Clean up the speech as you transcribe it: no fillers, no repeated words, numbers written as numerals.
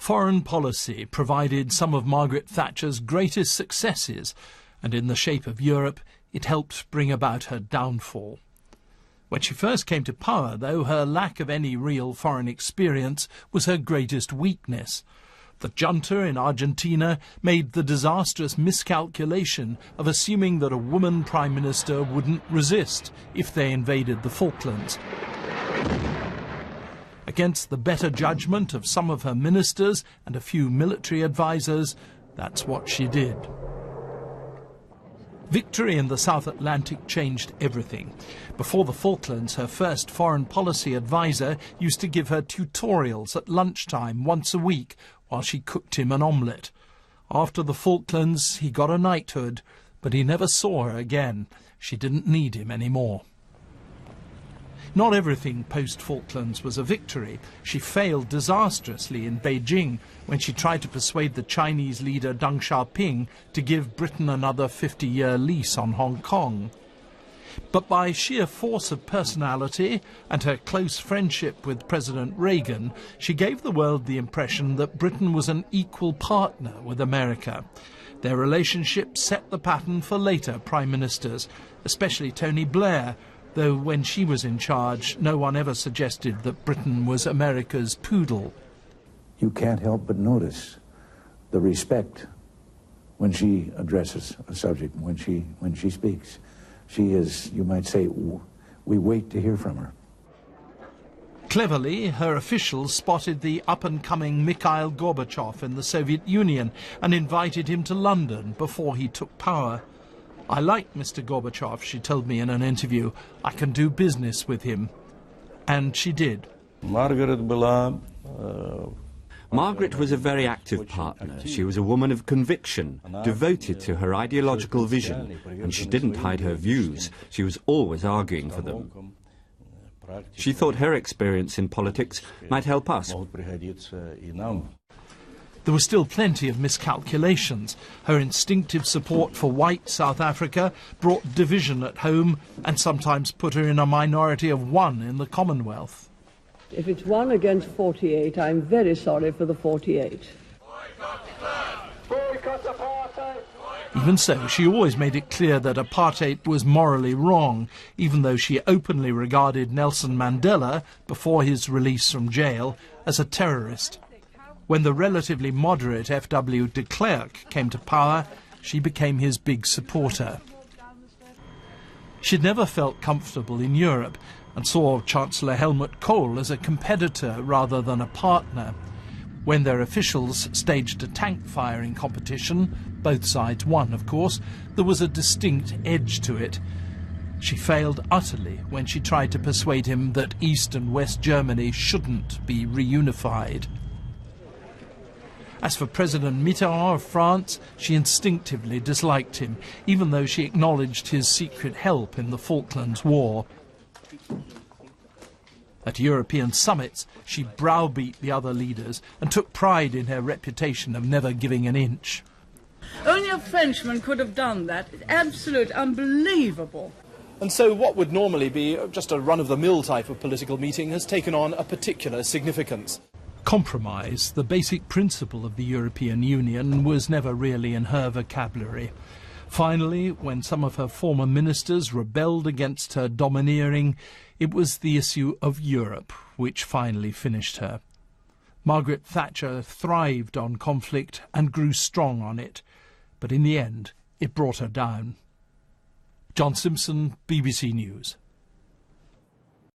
Foreign policy provided some of Margaret Thatcher's greatest successes, and in the shape of Europe, it helped bring about her downfall. When she first came to power, though, her lack of any real foreign experience was her greatest weakness. The junta in Argentina made the disastrous miscalculation of assuming that a woman prime minister wouldn't resist if they invaded the Falklands. Against the better judgment of some of her ministers and a few military advisers, that's what she did. Victory in the South Atlantic changed everything. Before the Falklands, her first foreign policy advisor used to give her tutorials at lunchtime once a week while she cooked him an omelette. After the Falklands, he got a knighthood, but he never saw her again. She didn't need him anymore. Not everything post-Falklands was a victory. She failed disastrously in Beijing when she tried to persuade the Chinese leader Deng Xiaoping to give Britain another 50-year lease on Hong Kong. But by sheer force of personality and her close friendship with President Reagan, she gave the world the impression that Britain was an equal partner with America. Their relationship set the pattern for later prime ministers, especially Tony Blair, though when she was in charge, no one ever suggested that Britain was America's poodle. You can't help but notice the respect when she addresses a subject, when she speaks. She is, you might say, we wait to hear from her. Cleverly, her officials spotted the up-and-coming Mikhail Gorbachev in the Soviet Union and invited him to London before he took power. "I like Mr. Gorbachev," she told me in an interview. "I can do business with him." And she did. Margaret was a very active partner. She was a woman of conviction, devoted to her ideological vision, and she didn't hide her views. She was always arguing for them. She thought her experience in politics might help us. There was still plenty of miscalculations. Her instinctive support for white South Africa brought division at home and sometimes put her in a minority of one in the Commonwealth. If it's 1 against 48, I'm very sorry for the 48. Even so, she always made it clear that apartheid was morally wrong, even though she openly regarded Nelson Mandela, before his release from jail, as a terrorist. When the relatively moderate F.W. de Klerk came to power, she became his big supporter. She'd never felt comfortable in Europe and saw Chancellor Helmut Kohl as a competitor rather than a partner. When their officials staged a tank firing competition, both sides won, of course, there was a distinct edge to it. She failed utterly when she tried to persuade him that East and West Germany shouldn't be reunified. As for President Mitterrand of France, she instinctively disliked him, even though she acknowledged his secret help in the Falklands War. At European summits, she browbeat the other leaders and took pride in her reputation of never giving an inch. Only a Frenchman could have done that. It's absolute, unbelievable. And so what would normally be just a run-of-the-mill type of political meeting has taken on a particular significance. Compromise, the basic principle of the European Union, was never really in her vocabulary. Finally, when some of her former ministers rebelled against her domineering, it was the issue of Europe which finally finished her. Margaret Thatcher thrived on conflict and grew strong on it, but in the end it brought her down. John Simpson, BBC News.